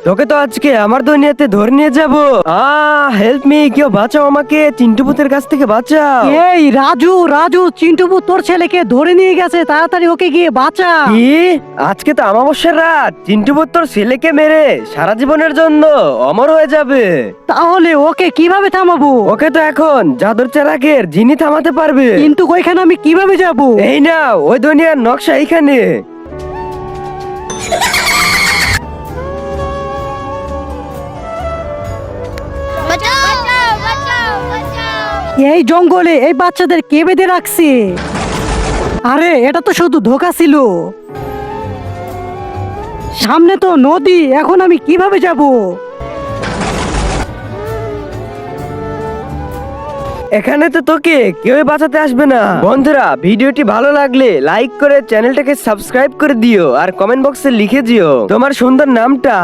তোকে তো আজকে আমার দুনিয়াতে ধরে নিয়ে যাবো। হেল্প মি, কেউ বাঁচাও আমাকে, চিন্টু ভূতের কাছ থেকে বাঁচাও। এই রাজু রাজু, চিন্টুপু তোর ছেলেকে ধরে নিয়ে গেছে, তাড়াতাড়ি ওকে গিয়ে বাঁচা। কি? আজকে তো অমাবস্যার রাত, চিন্টু ভূত তোর ছেলেকে মেরে সারা জীবনের জন্য অমর হয়ে যাবে। তাহলে ওকে কিভাবে থামাবো? ওকে তো এখন জাদুর চালাকের জিনি থামাতে পারবে। কিন্তু ওইখানে আমি কিভাবে যাব? এই নাও, ওই দুনিয়ার নকশা এইখানে। বাঁচাও বাঁচাও বাঁচাও বাঁচাও। এই জঙ্গলে এই বাচ্চাদের কে বেঁধে রাখছে? আরে এটা তো শুধু ধোঁকা ছিল। সামনে তো নদী, এখন আমি কিভাবে যাব? এখানে তো তোকে কেউ বাঁচাতে আসবে না। বন্ধুরা, ভিডিওটি ভালো লাগলে লাইক করে চ্যানেলটাকে সাবস্ক্রাইব করে দিও আর কমেন্ট বক্সে লিখে দিও তোমার সুন্দর নামটা।